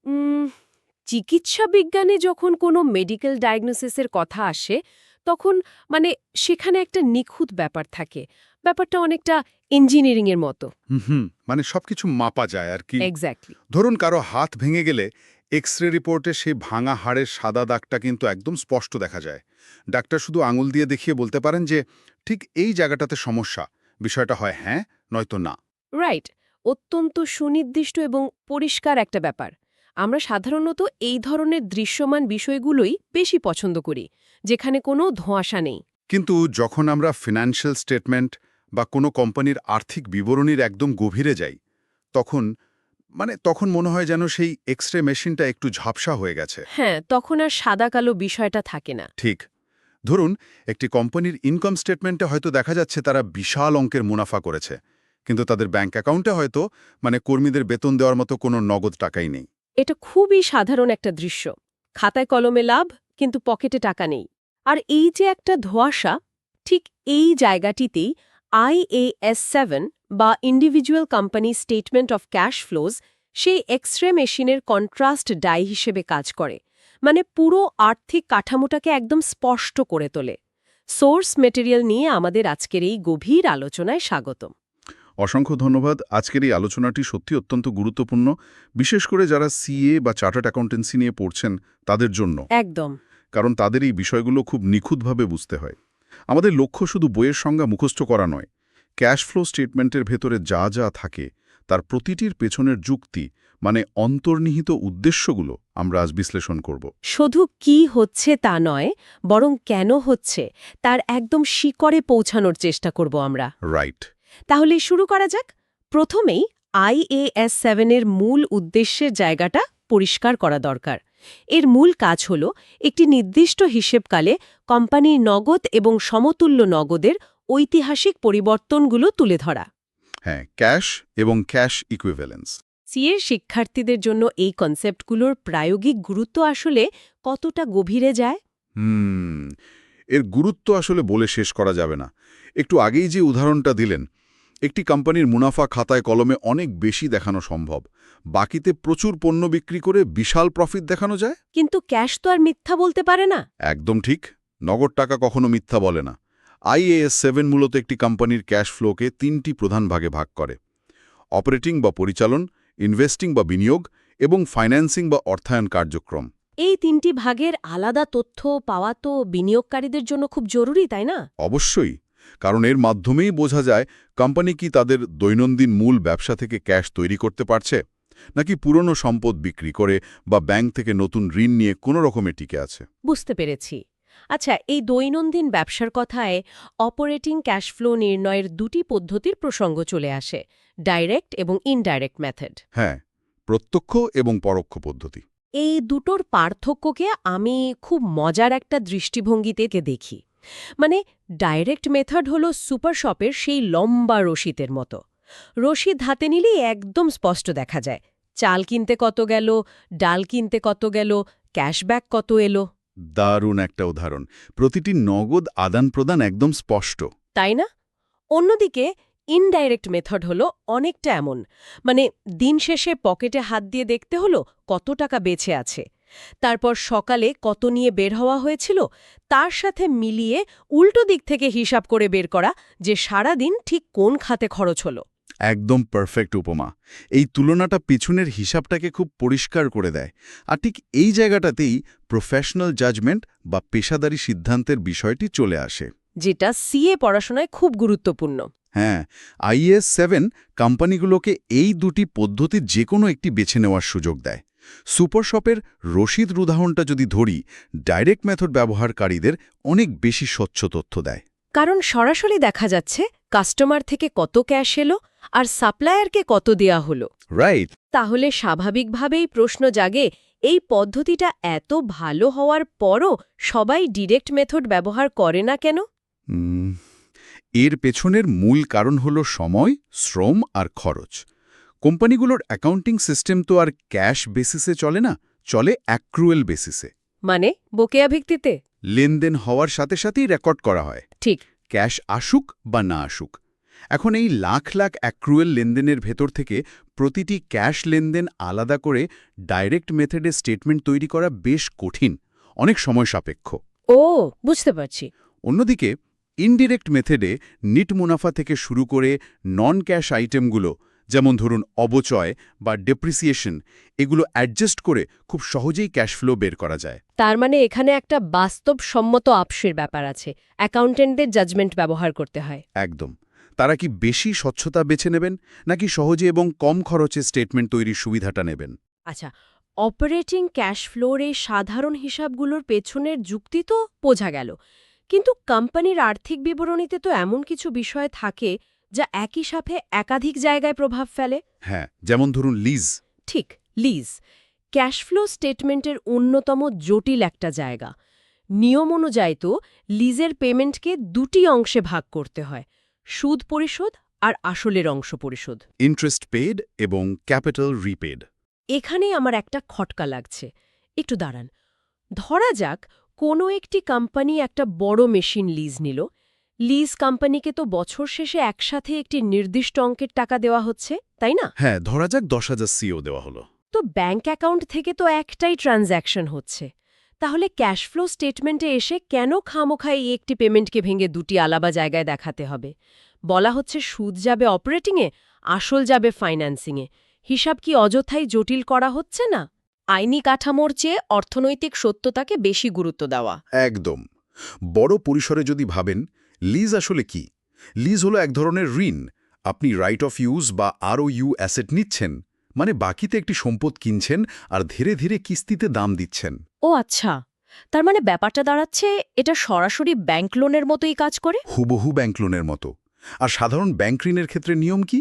উম, চিকিৎসা বিজ্ঞানে যখন কোনো মেডিকেল ডায়াগনোসিসের কথা আসে তখন সেখানে একটা নিখুঁত ব্যাপার থাকে। ব্যাপারটা অনেকটা ইঞ্জিনিয়ারিংয়ের মতো। হুম, মানে সবকিছু মাপা যায় আর কি। এক্স্যাক্টলি। ধরুন কারো হাত ভেঙে গেলে এক্স-রে রিপোর্টে সেই ভাঙা হাড়ের সাদা দাগটা কিন্তু একদম স্পষ্ট দেখা যায়। ডাক্তার শুধু আঙুল দিয়ে দেখিয়ে বলতে পারেন যে ঠিক এই জায়গাটাতে সমস্যা। বিষয়টা হয় হ্যাঁ, নয়তো না। রাইট। অত্যন্ত সুনির্দিষ্ট এবং পরিষ্কার একটা ব্যাপার। আমরা সাধারণত এই ধরনের দৃশ্যমান বিষয়গুলোই বেশি পছন্দ করি, যেখানে কোনো ধোঁয়াশা নেই। কিন্তু যখন আমরা ফিনান্সিয়াল স্টেটমেন্ট বা কোনো কোম্পানির আর্থিক বিবরণীর একদম গভীরে যাই, তখন তখন মনে হয় যেন সেই এক্স-রে মেশিনটা একটু ঝাপসা হয়ে গেছে। হ্যাঁ, তখন আর সাদা কালো বিষয়টা থাকে না। ঠিক। ধরুন একটি কোম্পানির ইনকাম স্টেটমেন্টে হয়তো দেখা যাচ্ছে তারা বিশাল অঙ্কের মুনাফা করেছে, কিন্তু তাদের ব্যাংক অ্যাকাউন্টে হয়তো কর্মীদের বেতন দেওয়ার মতো কোনো নগদ টাকাই নেই। এটা খুবই সাধারণ একটা দৃশ্য। খাতায় কলমে লাভ, কিন্তু পকেটে টাকা নেই। আর এই যে একটা ধোঁয়াশা, ঠিক এই জায়গাটিতেই IAS 7 বা individual company statement of cash flows সেই এক্স-রে মেশিনের কন্ট্রাস্ট ডাই হিসেবে কাজ করে। পুরো আর্থিক কাঠামোটাকে একদম স্পষ্ট করে তোলে। সোর্স মেটেরিয়াল নিয়ে আমাদের আজকের এই গভীর আলোচনায় স্বাগতম। অসংখ্য ধন্যবাদ। আজকের এই আলোচনাটি সত্যি অত্যন্ত গুরুত্বপূর্ণ, বিশেষ করে যারা সিএ বা চার্টার্ড অ্যাকাউন্টেন্সি নিয়ে পড়ছেন তাদের জন্য। একদম। কারণ তাদের এই বিষয়গুলো খুব নিখুঁতভাবে বুঝতে হয়। আমাদের লক্ষ্য শুধু বইয়ের সংজ্ঞা মুখস্থ করা নয়, ক্যাশ ফ্লো স্টেটমেন্টের ভেতরে যা যা থাকে তার প্রতিটির পেছনের যুক্তি, অন্তর্নিহিত উদ্দেশ্যগুলো আমরা আজ বিশ্লেষণ করব। শুধু কি হচ্ছে তা নয়, বরং কেন হচ্ছে তার একদম শিকড়ে পৌঁছানোর চেষ্টা করব আমরা। রাইট। তাহলে শুরু করা যাক। প্রথমেই IAS 7 এর মূল উদ্দেশ্যের জায়গাটা পরিষ্কার করা দরকার। এর মূল কাজ হল একটি নির্দিষ্ট হিসেবকালে কোম্পানির নগদ এবং সমতুল্য নগদের ঐতিহাসিক পরিবর্তনগুলো তুলে ধরা। হ্যাঁ, ক্যাশ এবং ক্যাশ ইকুইভ্যালেন্স। সিএর শিক্ষার্থীদের জন্য এই কনসেপ্টগুলোর প্রায়োগিক গুরুত্ব আসলে কতটা গভীরে যায়? এর গুরুত্ব আসলে বলে শেষ করা যাবে না। একটু আগেই যে উদাহরণটা দিলেন, একটি কোম্পানির মুনাফা খাতায় কলমে অনেক বেশি দেখানো সম্ভব, বাকিতে প্রচুর পণ্য বিক্রি করে বিশাল প্রফিট দেখানো যায়। কিন্তু ক্যাশ তো আর মিথ্যা বলতে পারে না। একদম ঠিক। নগদ টাকা কখনো মিথ্যা বলে না। IAS 7 মূলত একটি কোম্পানির ক্যাশ ফ্লোকে 3টি প্রধান ভাগে ভাগ করে: অপারেটিং বা পরিচালন, ইনভেস্টিং বা বিনিয়োগ এবং ফাইন্যান্সিং বা অর্থায়ন কার্যক্রম। এই 3টি ভাগের আলাদা তথ্য পাওয়া তো বিনিয়োগকারীদের জন্য খুব জরুরি, তাই না? অবশ্যই, কারণ এর মাধ্যমেই বোঝা যায় কোম্পানি কি তাদের দৈনন্দিন মূল ব্যবসা থেকে ক্যাশ তৈরি করতে পারছে, নাকি পুরনো সম্পদ বিক্রি করে বা ব্যাংক থেকে নতুন ঋণ নিয়ে কোনো রকমে টিকে আছে। বুঝতে পেরেছি। আচ্ছা, এই দৈনন্দিন ব্যবসার কথায় অপারেটিং ক্যাশ ফ্লো নির্ণয়ের 2টি পদ্ধতির প্রসঙ্গ চলে আসে, ডাইরেক্ট এবং ইনডাইরেক্ট মেথড। হ্যাঁ, প্রত্যক্ষ এবং পরোক্ষ পদ্ধতি। এই দুটোর পার্থক্যকে আমি খুব মজার একটা দৃষ্টিভঙ্গিতে দেখি। ডাইরেক্ট মেথড হলো সুপার শপের সেই লম্বা রসিদের মতো। রসিদ হাতে নিলেই একদম স্পষ্ট দেখা যায় চাল কিনতে কত গেল, ডাল কিনতে কত গেল, ক্যাশব্যাক কত এলো। দারুণ একটা উদাহরণ। প্রতিটি নগদ আদান প্রদান একদম স্পষ্ট। তাই না? অন্যদিকে ইনডাইরেক্ট মেথড হলো অনেকটা এমন। দিন শেষে পকেটে হাত দিয়ে দেখতে হলো কত টাকা বেঁচে আছে, তারপর সকালে কত নিয়ে বের হওয়া হয়েছিল তার সাথে মিলিয়ে উল্টো দিক থেকে হিসাব করে বের করা যে সারাদিন ঠিক কোন খাতে খরচ হলো। একদম পারফেক্ট উপমা। এই তুলনাটা পিছনের হিসাবটাকে খুব পরিষ্কার করে দেয়। আর ঠিক এই জায়গাটাতেই প্রফেশনাল জাজমেন্ট বা পেশাদারি সিদ্ধান্তের বিষয়টি চলে আসে, যেটা সিএ পড়াশোনায় খুব গুরুত্বপূর্ণ। হ্যাঁ, IAS 7 কোম্পানিগুলোকে এই দুটি পদ্ধতির যে কোনো একটি বেছে নেওয়ার সুযোগ দেয়। সুপার শপের রসিদ উদাহরণটা যদি ধরি, ডাইরেক্ট মেথড ব্যবহারকারীদের অনেক বেশি স্বচ্ছ তথ্য দেয়। কারণ সরাসরি দেখা যাচ্ছে কাস্টমার থেকে কত ক্যাশ এলো আর সাপ্লায়ারকে কত দেয়া হলো। রাইট। তাহলে স্বাভাবিকভাবেই প্রশ্ন জাগে, এই পদ্ধতিটা এত ভালো হওয়ার পরও সবাই ডিরেক্ট মেথড ব্যবহার করে না কেন? এর পেছনের মূল কারণ হল সময়, শ্রম আর খরচ। কোম্পানিগুলোর অ্যাকাউন্টিং সিস্টেম তো আর ক্যাশ বেসিসে চলে না, চলে অ্যাক্রুয়েল বেসিসে। বকেয়া ভিত্তিতে লেনদেন হওয়ার সাথে সাথেই রেকর্ড করা হয়, ঠিক। ক্যাশ আসুক বা না আসুক। এখন এই লাখ লাখ অ্যাক্রুয়েল লেনদেনের ভেতর থেকে প্রতিটি ক্যাশ লেনদেন আলাদা করে ডাইরেক্ট মেথডে স্টেটমেন্ট তৈরি করা বেশ কঠিন, অনেক সময় সাপেক্ষ। ও, বুঝতে পারছি। অন্যদিকে ইনডিরেক্ট মেথডে নিট মুনাফা থেকে শুরু করে নন ক্যাশ আইটেমগুলো, যেমন ধরুন অবচয় বা ডেপ্রিসিয়েশন, এগুলো অ্যাডজাস্ট করে খুব সহজেই ক্যাশ ফ্লো বের করা যায়। তার মানে এখানে একটা বাস্তবসম্মত আপসের ব্যাপার আছে, অ্যাকাউন্টেন্টদের জাজমেন্ট ব্যবহার করতে হয়। একদম। তারা কি বেশি স্বচ্ছতা বেছে নেবেন, নাকি সহজে এবং কম খরচে স্টেটমেন্ট তৈরির সুবিধাটা নেবেন? আচ্ছা, অপারেটিং ক্যাশ ফ্লোর এই সাধারণ হিসাবগুলোর পেছনের যুক্তি তো বোঝা গেল, কিন্তু কোম্পানির আর্থিক বিবরণীতে তো এমন কিছু বিষয় থাকে যা একই সাথে একাধিক জায়গায় প্রভাব ফেলে। হ্যাঁ, যেমন ধরুন লিজ। ঠিক, লিজ ক্যাশ ফ্লো স্টেটমেন্টের অন্যতম জটিল একটা জায়গা। নিয়ম অনুযায়ী তো লিজের পেমেন্টকে দুটি অংশে ভাগ করতে হয়, সুদ পরিশোধ আর আসলের অংশ পরিশোধ। ইন্টারেস্ট পেড এবং ক্যাপিটাল রিপেড। এখানেই আমার একটা খটকা লাগছে। একটু দাঁড়ান, ধরা যাক কোনো একটি কোম্পানি একটা বড় মেশিন লিজ নিল। লিজ কোম্পানিকে তো বছর শেষে একসাথে একটি নির্দিষ্ট অঙ্কের টাকা দেওয়া হচ্ছে, তাই না? হ্যাঁ, ধরা যাক 10,000 সিও দেওয়া হলো। তো ব্যাঙ্ক অ্যাকাউন্ট থেকে তো একটাই ট্রানজ্যাকশন হচ্ছে। তাহলে ক্যাশ ফ্লো স্টেটমেন্টে এসে কেন খামোখা এই একটি পেমেন্টকে ভেঙে দুটি আলাদা জায়গায় দেখাতে হবে? বলা হচ্ছে সুদ যাবে অপারেটিংয়ে, আসল যাবে ফাইন্যান্সিংয়ে। হিসাব কি অযথাই জটিল করা হচ্ছে না? আইনি কাঠামোর চেয়ে অর্থনৈতিক সত্যতাকে বেশি গুরুত্ব দেওয়া। একদম। বড় পরিসরে যদি ভাবেন, লিজ আসলে কি? লিজ হলো এক ধরনের ঋণ। আপনি রাইট অফ ইউজ বা ROU অ্যাসেট নিচ্ছেন, মানে বাকিতে একটি সম্পদ কিনছেন আর ধীরে ধীরে কিস্তিতে দাম দিচ্ছেন। ও আচ্ছা, তার মানে ব্যাপারটা দাঁড়াচ্ছে এটা সরাসরি ব্যাংক লোনের মতোই কাজ করে। হুবহু ব্যাংক লোনের মতো। আর সাধারণ ব্যাংক ঋণের ক্ষেত্রে নিয়ম কি?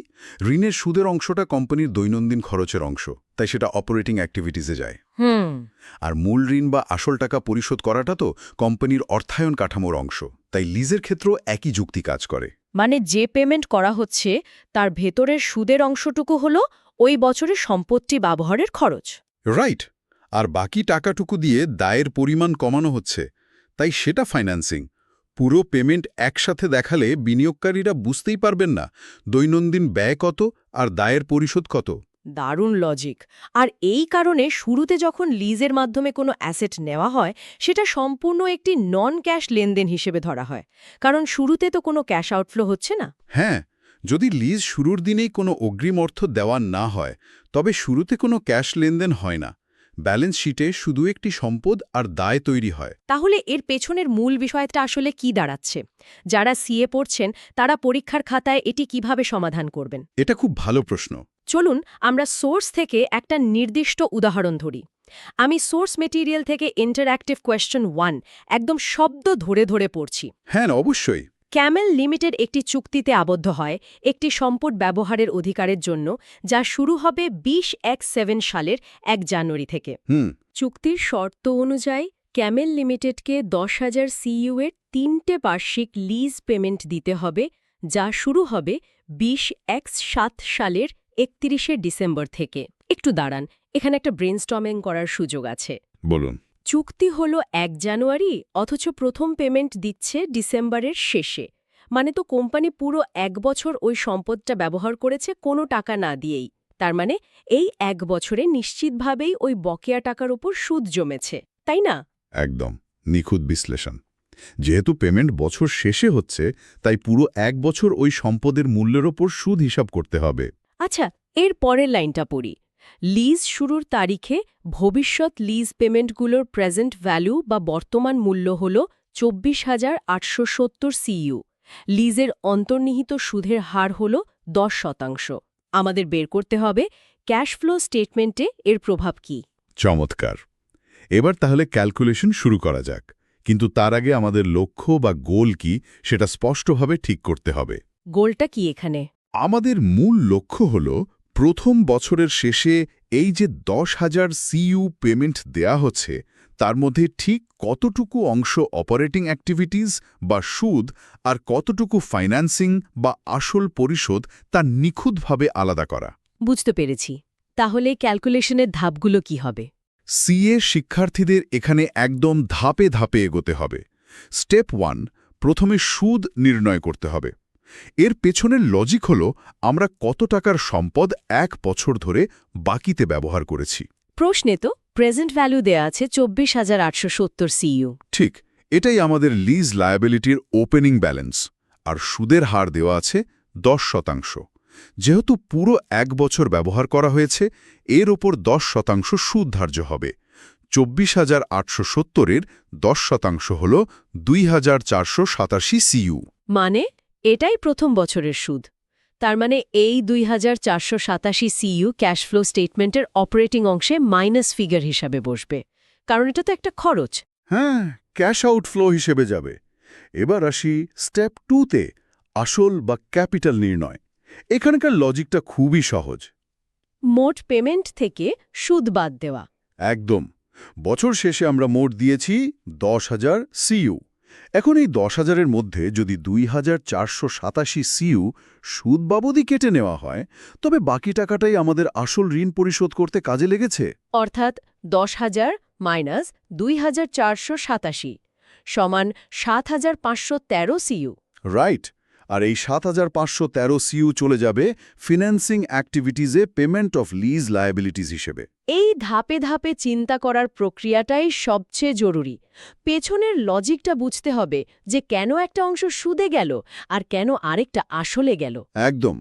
ঋণের সুদের অংশটা কোম্পানির দৈনন্দিন খরচের অংশ, তাই সেটা অপারেটিং অ্যাক্টিভিটিসে যায়। আর মূল ঋণ বা আসল টাকা পরিশোধ করাটা তো কোম্পানির অর্থায়ন কাঠামোর অংশ, তাই লিজের ক্ষেত্রেও একই যুক্তি কাজ করে। মানে যে পেমেন্ট করা হচ্ছে তার ভেতরের সুদের অংশটুকু হলো ওই বছরের সম্পত্তি ব্যবহারের খরচ। রাইট। আর বাকি টাকাটুকু দিয়ে দায়ের পরিমাণ কমানো হচ্ছে, তাই সেটা ফাইন্যান্সিং। পুরো পেমেন্ট একসাথে দেখালে বিনিয়োগকারীরা বুঝতেই পারবেন না দৈনন্দিন ব্যয় কত আর দায়ের পরিশোধ কত। দারুণ লজিক। আর এই কারণে শুরুতে যখন লিজের মাধ্যমে কোনো অ্যাসেট নেওয়া হয় সেটা সম্পূর্ণ একটি নন ক্যাশ লেনদেন হিসেবে ধরা হয়, কারণ শুরুতে তো কোনো ক্যাশ আউটফ্লো হচ্ছে না। হ্যাঁ, যদি লিজ শুরুর দিনেই কোনো অগ্রিম অর্থ দেওয়া না হয়, তবে শুরুতে কোনো ক্যাশ লেনদেন হয় না। ব্যালেন্স শিটে শুধু একটি সম্পদ আর দায় তৈরি হয়। তাহলে এর পেছনের মূল বিষয়টা আসলে কি দাঁড়াচ্ছে? যারা সিএ পড়ছেন তারা পরীক্ষার খাতায় এটি কিভাবে সমাধান করবেন? এটা খুব ভালো প্রশ্ন। চলুন আমরা সোর্স থেকে একটা নির্দিষ্ট উদাহরণ ধরি। আমি সোর্স মেটেরিয়াল থেকে ইন্টারঅ্যাক্টিভ কোয়েশ্চেন 1 একদম শব্দ ধরে ধরে পড়ছি। হ্যাঁ, অবশ্যই। ক্যামেল লিমিটেড একটি চুক্তিতে আবদ্ধ হয় একটি সম্পদ ব্যবহারের অধিকারের জন্য, যা শুরু হবে 2017 সালের 1 জানুয়ারি থেকে। চুক্তির শর্ত অনুযায়ী ক্যামেল লিমিটেডকে 10,000 সিইউ এর 3টে বার্ষিক লিজ পেমেন্ট দিতে হবে, যা শুরু হবে 2017 সালের 31শে ডিসেম্বর থেকে। একটু দাঁড়ান, এখানে একটা ব্রেনস্টর্মিং করার সুযোগ আছে। বলুন। চুক্তি হলো 1 জানুয়ারি, অথচ প্রথম পেমেন্ট দিচ্ছে ডিসেম্বরের শেষে। মানে তো কোম্পানি পুরো 1 বছর ওই সম্পদটা ব্যবহার করেছে কোনো টাকা না দিয়েই। তার মানে এই 1 বছরে নিশ্চিতভাবেই ওই বকেয়া টাকার উপর সুদ জমেছে, তাই না? একদম নিখুঁত বিশ্লেষণ। যেহেতু পেমেন্ট বছর শেষে হচ্ছে, তাই পুরো 1 বছর ওই সম্পদের মূল্যের ওপর সুদ হিসাব করতে হবে। আচ্ছা, এর পরের লাইনটা পড়ি। লিজ শুরুর তারিখে ভবিষ্যৎ লিজ পেমেন্টগুলোর প্রেজেন্ট ভ্যালু বা বর্তমান মূল্য হল 24,870 সিইউ। লিজের অন্তর্নিহিত সুদের হার হল 10%। আমাদের বের করতে হবে ক্যাশ ফ্লো স্টেটমেন্টে এর প্রভাব কি। চমৎকার। এবার তাহলে ক্যালকুলেশন শুরু করা যাক, কিন্তু তার আগে আমাদের লক্ষ্য বা গোল কি সেটা স্পষ্টভাবে ঠিক করতে হবে। গোলটা কি এখানে? আমাদের মূল লক্ষ্য হল প্রথম বছরের শেষে এই যে 10,000 সিইউ পেমেন্ট দেয়া হচ্ছে, তার মধ্যে ঠিক কতটুকু অংশ অপারেটিং অ্যাক্টিভিটিস বা সুদ আর কতটুকু ফাইন্যান্সিং বা আসল পরিশোধ তা নিখুঁতভাবে আলাদা করা। বুঝতে পেরেছি। তাহলে ক্যালকুলেশনের ধাপগুলো কি হবে? সিএ শিক্ষার্থীদের এখানে একদম ধাপে ধাপে এগোতে হবে। স্টেপ 1, প্রথমে সুদ নির্ণয় করতে হবে। এর পেছনের লজিক হল আমরা কত টাকার সম্পদ 1 বছর ধরে বাকিতে ব্যবহার করেছি। প্রশ্নে তো প্রেজেন্ট ভ্যালু দেয়া আছে 24,870 সিইউ। ঠিক, এটাই আমাদের লিজ লায়াবিলিটির ওপেনিং ব্যালেন্স, আর সুদের হার দেওয়া আছে 10%। যেহেতু পুরো 1 বছর ব্যবহার করা হয়েছে, এর ওপর 10% সুদ ধার্য হবে। 24,870-এর 10% হল 2,487 সিইউ। মানে এটাই প্রথম বছরের সুদ। তার মানে এই 2,487 সিইউ ক্যাশ ফ্লো স্টেটমেন্টের অপারেটিং অংশে মাইনাস ফিগার হিসাবে বসবে, কারণ এটা তো একটা খরচ। হ্যাঁ, ক্যাশ আউটফ্লো হিসেবে যাবে। এবার আসি স্টেপ 2-তে, আসল বা ক্যাপিটাল নির্ণয়। এখানকার লজিকটা খুবই সহজ। মোট পেমেন্ট থেকে সুদ বাদ দেওয়া। একদম। বছর শেষে আমরা মোট দিয়েছি 10,000 সিইউ। এখন এই 10,000-এর মধ্যে যদি 2,487 সিইউ সুদ বাবদই কেটে নেওয়া হয়, তবে বাকি টাকাটাই আমাদের আসল ঋণ পরিশোধ করতে কাজে লেগেছে। অর্থাৎ 10,000 মাইনাস 2,487 সমান 7,513 সিইউ। রাইট। আর এই 7,513 সিইউ চলে যাবে ফিন্যান্সিং অ্যাক্টিভিটিজে পেমেন্ট অফ লিজ লায়াবিলিটিজ হিসেবে। এই ধাপে ধাপে চিন্তা করার প্রক্রিয়াটাই সবচেয়ে জরুরি। পেছনের লজিকটা বুঝতে হবে যে কেন একটা অংশ সুদে গেল আর কেন আরেকটা আসলে গেল। একদম।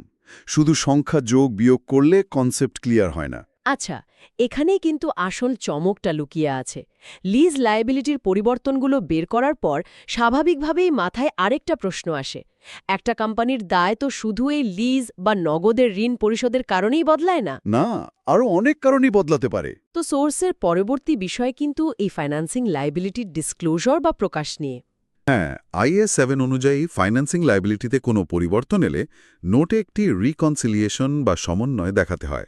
শুধু সংখ্যা যোগ বিয়োগ করলে কনসেপ্ট ক্লিয়ার হয় না। আচ্ছা, এখানেই কিন্তু আসল চমকটা লুকিয়ে আছে। লিজ লায়াবিলিটির পরিবর্তনগুলো বের করার পর স্বাভাবিকভাবেই মাথায় আরেকটা প্রশ্ন আসে। একটা কোম্পানির দায় তো শুধু এই লিজ বা নগদের ঋণ পরিশোধের কারণেই বদলায় না। না, আরও অনেক কারণেই বদলাতে পারে। তো সোর্সের পরবর্তী বিষয় কিন্তু এই ফাইন্যান্সিং লায়াবিলিটির ডিসক্লোজার বা প্রকাশ নিয়ে। হ্যাঁ, IAS 7 অনুযায়ী ফাইন্যান্সিং লায়াবিলিটিতে কোনো পরিবর্তন এলে নোটে একটি রিকনসিলিয়েশন বা সমন্বয় দেখাতে হয়।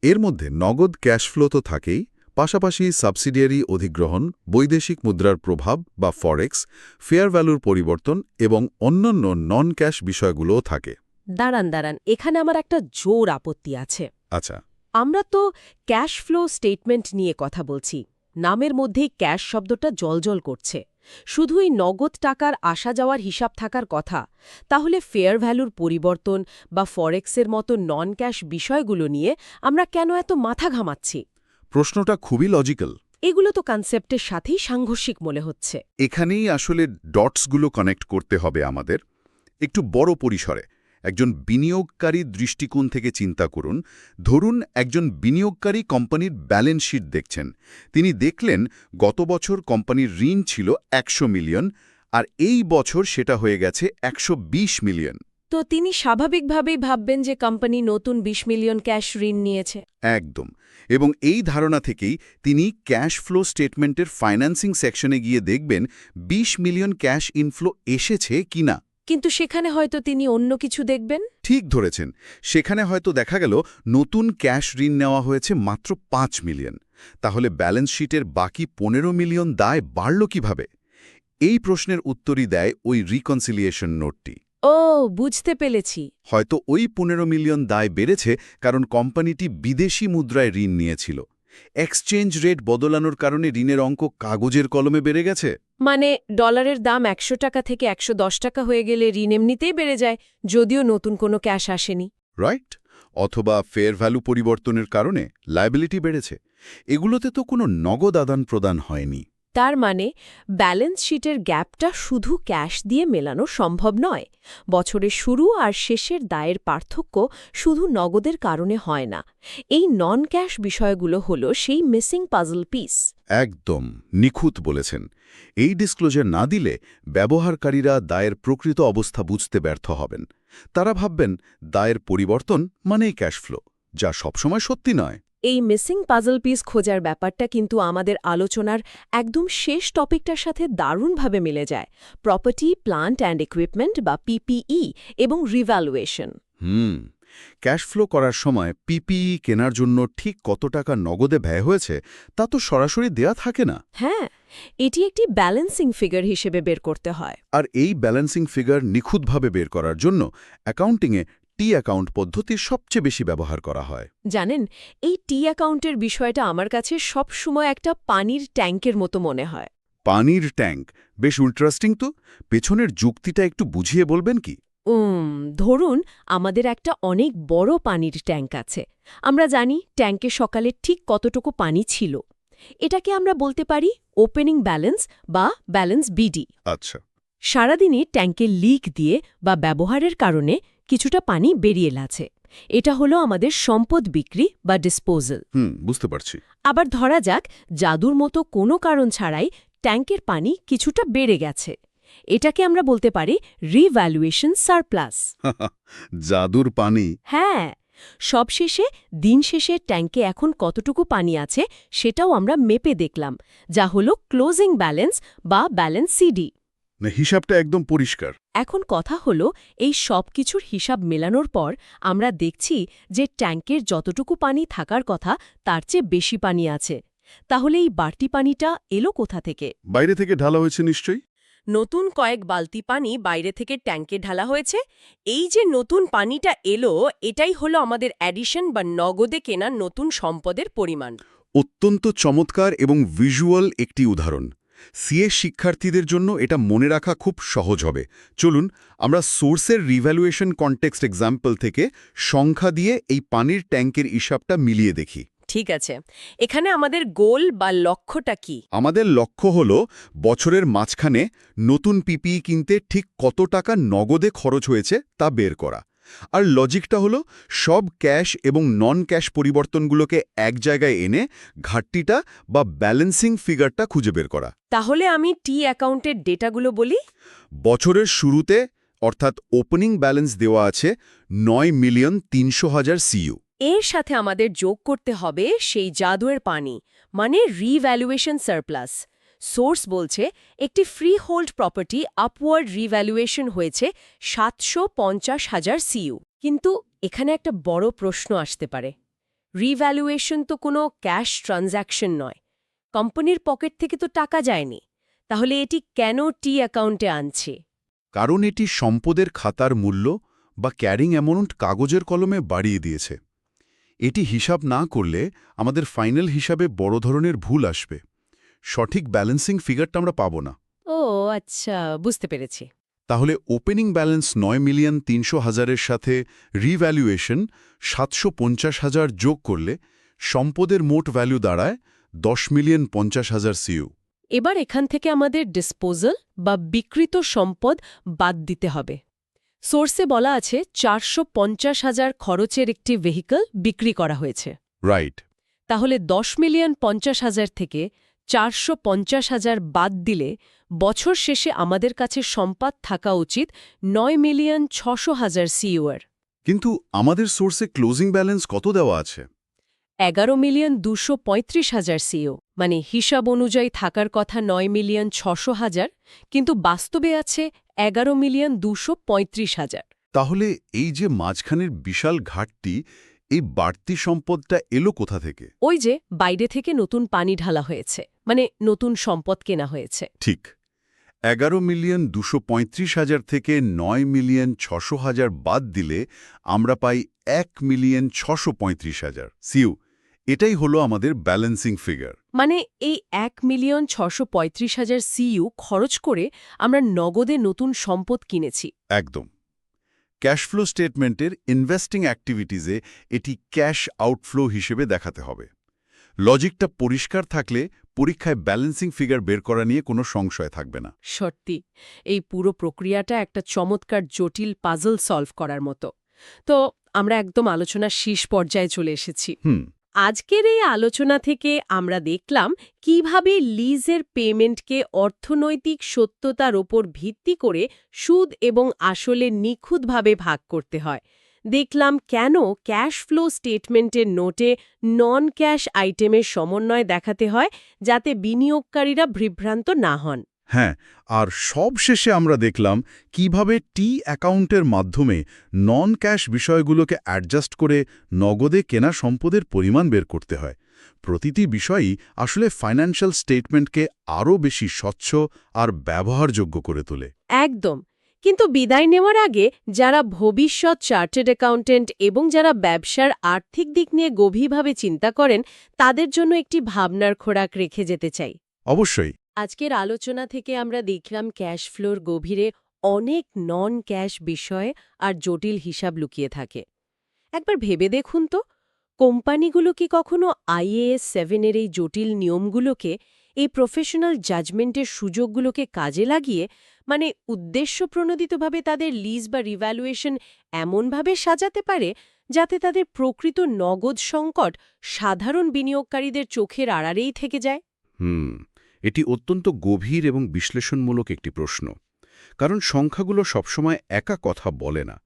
এর মধ্যে নগদ ক্যাশ ফ্লো তো থাকেই, পাশাপাশি সাবসিডিয়ারি অধিগ্রহণ, বৈদেশিক মুদ্রার প্রভাব বা ফরেক্স, ফেয়ার ভ্যালুর পরিবর্তন এবং অন্যান্য নন ক্যাশ বিষয়গুলোও থাকে। দাঁড়ান, এখানে আমার একটা জোর আপত্তি আছে। আচ্ছা। আমরা তো ক্যাশ ফ্লো স্টেটমেন্ট নিয়ে কথা বলছি। নামের মধ্যেই ক্যাশ শব্দটা জলজল করছে। শুধুই নগদ টাকার আসা যাওয়ার হিসাব থাকার কথা। তাহলে ফেয়ার ভ্যালুর পরিবর্তন বা ফরেক্সের মতো নন ক্যাশ বিষয়গুলো নিয়ে আমরা কেন এত মাথা ঘামাচ্ছি? প্রশ্নটা খুবই লজিক্যাল। এগুলো তো কনসেপ্টের সাথেই সাংঘর্ষিক মনে হচ্ছে। এখানেই আসলে ডটসগুলো কানেক্ট করতে হবে আমাদের একটু বড় পরিসরে। একজন বিনিয়োগকারী দৃষ্টিকোণ থেকে চিন্তা করুন। ধরুন একজন বিনিয়োগকারী কোম্পানির ব্যালেন্স শিট দেখছেন। তিনি দেখলেন গত বছর কোম্পানির ঋণ ছিল 100 মিলিয়ন, আর এই বছর সেটা হয়ে গেছে 120 মিলিয়ন। তো তিনি স্বাভাবিকভাবেই ভাববেন যে কোম্পানি নতুন 20 মিলিয়ন ক্যাশ ঋণ নিয়েছে। একদম। এবং এই ধারণা থেকেই তিনি ক্যাশ ফ্লো স্টেটমেন্টের ফাইন্যান্সিং সেকশনে গিয়ে দেখবেন 20 মিলিয়ন ক্যাশ ইনফ্লো এসেছে কিনা। কিন্তু সেখানে হয়তো তিনি অন্য কিছু দেখবেন। ঠিক ধরেছেন, সেখানে হয়তো দেখা গেল নতুন ক্যাশ ঋণ নেওয়া হয়েছে মাত্র 5 মিলিয়ন। তাহলে ব্যালেন্স শিটের বাকি 15 মিলিয়ন দায় বাড়ল কিভাবে? এই প্রশ্নের উত্তরই দেয় ওই রিকনসিলিয়েশন নোটটি। ও, বুঝতে পেরেছি। হয়তো ওই 15 মিলিয়ন দায় বেড়েছে কারণ কোম্পানিটি বিদেশি মুদ্রায় ঋণ নিয়েছিল। এক্সচেঞ্জ রেট বদলানোর কারণে ঋণের অঙ্ক কাগজের কলমে বেড়ে গেছে। মানে ডলারের দাম 100 টাকা থেকে 110 টাকা হয়ে গেলে ঋণ এমনিতেই বেড়ে যায়, যদিও নতুন কোনো ক্যাশ আসেনি। রাইট। অথবা ফেয়ার ভ্যালু পরিবর্তনের কারণে লায়াবিলিটি বেড়েছে। এগুলোতে তো কোনো নগদ আদান প্রদান হয়নি। তার মানে ব্যালেন্স শিটের গ্যাপটা শুধু ক্যাশ দিয়ে মেলানো সম্ভব নয়। বছরের শুরু আর শেষের দায়ের পার্থক্য শুধু নগদের কারণে হয় না। এই নন ক্যাশ বিষয়গুলো হলো সেই মিসিং পাজল পিস। একদম নিখুঁত বলেছেন। এই ডিসক্লোজার না দিলে ব্যবহারকারীরা দায়ের প্রকৃত অবস্থা বুঝতে ব্যর্থ হবেন। তারা ভাববেন দায়ের পরিবর্তন মানেই ক্যাশ ফ্লো, যা সবসময় সত্যি নয়। এই মিসিং পাজল পিস খোঁজার ব্যাপারটা কিন্তু আমাদের আলোচনার একদম শেষ টপিকটার সাথে দারুণভাবে মিলে যায়। প্রপার্টি, প্লান্ট অ্যান্ড ইকুইপমেন্ট বা পিপিই এবং রিভ্যালুয়েশন। ক্যাশ ফ্লো করার সময় পিপিই কেনার জন্য ঠিক কত টাকা নগদে ব্যয় হয়েছে তা তো সরাসরি দেয়া থাকে না। হ্যাঁ, এটি একটি ব্যালেন্সিং ফিগার হিসেবে বের করতে হয়। আর এই ব্যালেন্সিং ফিগার নিখুঁতভাবে বের করার জন্য অ্যাকাউন্টিংয়ে টি অ্যাকাউন্ট পদ্ধতি সবচেয়ে বেশি ব্যবহার করা হয়। জানেন, এই টি অ্যাকাউন্টের বিষয়টা আমার কাছে সবসময় একটা পানির ট্যাঙ্কের মতো মনে হয়। পানির ট্যাঙ্ক বেশ ইন্টারেস্টিং তো। পেছনের যুক্তিটা একটু বুঝিয়ে বলবেন কি? ধরুন আমাদের একটা অনেক বড় পানির ট্যাঙ্ক আছে। আমরা জানি ট্যাঙ্কে সকালে ঠিক কতটুকু পানি ছিল। এটাকে আমরা বলতে পারি ওপেনিং ব্যালেন্স বা ব্যালেন্স বিডি। আচ্ছা। সারাদিনে ট্যাঙ্কে লিক দিয়ে বা ব্যবহারের কারণে কিছুটা পানি বেরিয়ে আছে। এটা হলো আমাদের সম্পদ বিক্রি বা ডিসপোজাল। বুঝতে পারছি। আবার ধরা যাক জাদুর মতো কোনো কারণ ছাড়াই ট্যাঙ্কের পানি কিছুটা বেড়ে গেছে। এটাকে আমরা বলতে পারি রিভ্যালুয়েশন সারপ্লাস। জাদুর পানি। হ্যাঁ, সবশেষে দিন শেষে ট্যাঙ্কে এখন কতটুকু পানি আছে সেটাও আমরা মেপে দেখলাম, যা হলো ক্লোজিং ব্যালেন্স বা ব্যালেন্স সিডি। না, হিসাবটা একদম পরিষ্কার। এখন কথা হলো এই সব কিছুর হিসাব মেলানোর পর আমরা দেখছি যে ট্যাঙ্কের যতটুকু পানি থাকার কথা তার চেয়ে বেশি পানি আছে। তাহলে এই বাড়তি পানিটা এলো কোথা থেকে? বাইরে থেকে ঢালা হয়েছে নিশ্চয়ই। নতুন কয়েক বালতি পানি বাইরে থেকে ট্যাঙ্কে ঢালা হয়েছে। এই যে নতুন পানিটা এলো, এটাই হলো আমাদের অ্যাডিশন বা নগদে কেনা নতুন সম্পদের পরিমাণ। অত্যন্ত চমৎকার এবং ভিজুয়াল একটি উদাহরণ। সিএ শিক্ষার্থীদের জন্য এটা মনে রাখা খুব সহজ হবে। চলুন আমরা সোর্সের রিভ্যালুয়েশন কনটেক্সট এক্সাম্পল থেকে সংখ্যা দিয়ে এই পানির ট্যাঙ্কের হিসাবটা মিলিয়ে দেখি। ঠিক আছে, এখানে আমাদের গোল বা লক্ষ্যটা কি? আমাদের লক্ষ্য হল বছরের মাঝখানে নতুন পিপিই কিনতে ঠিক কত টাকা নগদে খরচ হয়েছে তা বের করা। আর লজিকটা হলো সব ক্যাশ এবং নন ক্যাশ পরিবর্তনগুলোকে এক জায়গায় এনে ঘাটতিটা বা ব্যালেন্সিং ফিগারটা খুঁজে বের করা। তাহলে আমি টি অ্যাকাউন্টের ডেটাগুলো বলি। বছরের শুরুতে অর্থাৎ ওপেনিং ব্যালেন্স দেওয়া আছে 9,300,000 সিইউ। এর সাথে আমাদের যোগ করতে হবে সেই জাদুয়ের পানি, মানে রিভ্যালুয়েশন সারপ্লাস। সোর্স বলছে একটি free hold property upward revaluation হয়েছে 750,000 সিইউ। কিন্তু এখানে একটা বড় প্রশ্ন আসতে পারে। রিভ্যালুয়েশন তো কোনো ক্যাশ ট্রানজ্যাকশন নয়, কোম্পানির পকেট থেকে তো টাকা যায়নি। তাহলে এটি কেন টি অ্যাকাউন্টে আনছে? কারণ এটি সম্পদের খাতার মূল্য বা ক্যারিং অ্যামাউন্ট কাগজের কলমে বাড়িয়ে দিয়েছে। এটি হিসাব না করলে আমাদের ফাইনাল হিসাবে বড় ধরনের ভুল আসবে। সঠিক ব্যালেন্সিং ফিগারটা আমরা পাব না। ও আচ্ছা, বুঝতে পেরেছি। তাহলে ওপেনিং ব্যালেন্স 9,300,000-এর সাথে রিভ্যালুয়েশন 750,000 যোগ করলে সম্পদের মোট ভ্যালু দাঁড়ায় 10,50,000 সিইউ। এবার এখান থেকে আমাদের ডিসপোজাল বা বিকৃত সম্পদ বাদ দিতে হবে। সোর্সে বলা আছে 450,000 খরচের একটি ভেহিকল বিক্রি করা হয়েছে। রাইট। তাহলে 10,50,000 থেকে 450,000 বাদ দিলে বছর শেষে আমাদের কাছে সম্পদ থাকা উচিত 9,600,000 সিইউর। কিন্তু আমাদের সোর্সে ক্লোজিং ব্যালেন্স কত দেওয়া আছে? 11,235,000 সিইউ, মানে হিসাব অনুযায়ী থাকার কথা 9,600,000, কিন্তু বাস্তবে আছে 11,235,000। তাহলে এই যে মাঝখানের বিশাল ঘাটতি, এই বাড়তি সম্পদটা এলো কোথা থেকে? ওই যে বাইরে থেকে নতুন পানি ঢালা হয়েছে, মানে নতুন সম্পদ কেনা হয়েছে। ঠিক। 11,235,000 থেকে 9,600,000 বাদ দিলে আমরা পাই 1,635,000 সিইউ। এটাই হলো আমাদের ব্যালেন্সিং ফিগার। মানে এই 1,635,000 সিইউ খরচ করে আমরা নগদে নতুন সম্পদ কিনেছি। একদম। ক্যাশফ্লো স্টেটমেন্টের ইনভেস্টিং অ্যাক্টিভিটিজে এটি ক্যাশ আউটফ্লো হিসেবে দেখাতে হবে। লজিকটা পরিষ্কার থাকলে পরীক্ষায় ব্যালেন্সিং ফিগার বের করা নিয়ে কোনো সংশয় থাকবে না। সত্যি, এই পুরো প্রক্রিয়াটা একটা চমৎকার জটিল পাজল সলভ করার মতো। তো আমরা একদম আলোচনার শীর্ষ পর্যায়ে চলে এসেছি। আজকের এই আলোচনা থেকে আমরা দেখলাম কিভাবে লিজের পেমেন্টকে অর্থনৈতিক সত্যতার ওপর ভিত্তি করে সুদ এবং আসলে নিখুঁতভাবে ভাগ করতে হয়। দেখলাম কেন ক্যাশ ফ্লো স্টেটমেন্টের নোটে নন ক্যাশ আইটেমের সমন্বয় দেখাতে হয়, যাতে বিনিয়োগকারীরা বিভ্রান্ত না হন। হ্যাঁ, আর সবশেষে আমরা দেখলাম কিভাবে টি অ্যাকাউন্টের মাধ্যমে নন ক্যাশ বিষয়গুলোকে অ্যাডজাস্ট করে নগদে কেনা সম্পদের পরিমাণ বের করতে হয়। প্রতিটি বিষয়ই আসলে ফাইন্যান্সিয়াল স্টেটমেন্টকে আরও বেশি স্বচ্ছ আর ব্যবহারযোগ্য করে তোলে। একদম। কিন্তু বিদায় নেওয়ার আগে যারা ভবিষ্যৎ চার্টার্ড অ্যাকাউন্টেন্ট এবং যারা ব্যবসার আর্থিক দিক নিয়ে গভীরভাবে চিন্তা করেন, তাদের জন্য একটি ভাবনার খোরাক রেখে যেতে চাই। অবশ্যই। আজকের আলোচনা থেকে আমরা দেখলাম ক্যাশ ফ্লোর গভীরে অনেক নন ক্যাশ বিষয় আর জটিল হিসাব লুকিয়ে থাকে। একবার ভেবে দেখুন তো, কোম্পানিগুলো কি কখনো IAS 7 এর এই জটিল নিয়মগুলোকে, এই প্রফেশনাল জাজমেন্টের সুযোগগুলোকে কাজে লাগিয়ে, মানে উদ্দেশ্যপ্রণোদিতভাবে তাদের লিজ বা রিভ্যালুয়েশন এমনভাবে সাজাতে পারে যাতে তাদের প্রকৃত নগদ সংকট সাধারণ বিনিয়োগকারীদের চোখের আড়ালেই থেকে যায়? এটি অত্যন্ত গভীর এবং বিশ্লেষণমূলক একটি প্রশ্ন। কারণ সংখ্যাগুলো সবসময় একা কথা বলে না।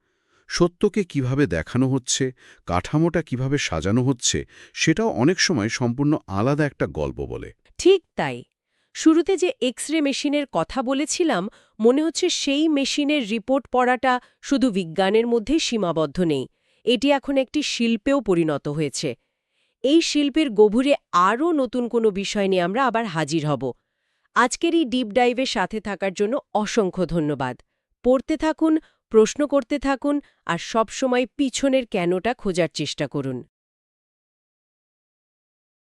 সত্যকে কিভাবে দেখানো হচ্ছে, কাঠামোটা কিভাবে সাজানো হচ্ছে, সেটাও অনেক সময় সম্পূর্ণ আলাদা একটা গল্প বলে। ঠিক তাই। শুরুতে যে এক্স-রে মেশিনের কথা বলেছিলাম, মনে হচ্ছে সেই মেশিনের রিপোর্ট পড়াটা শুধু বিজ্ঞানের মধ্যেই সীমাবদ্ধ নেই। এটি এখন একটি শিল্পেও পরিণত হয়েছে। এই শিল্পের গভীরে আরও নতুন কোনো বিষয় নিয়ে আমরা আবার হাজির হব। আজকের এই ডিপ ডাইভের সাথে থাকার জন্য অসংখ্য ধন্যবাদ। পড়তে থাকুন, প্রশ্ন করতে থাকুন আর সবসময় পিছনের কেনটা খোঁজার চেষ্টা করুন।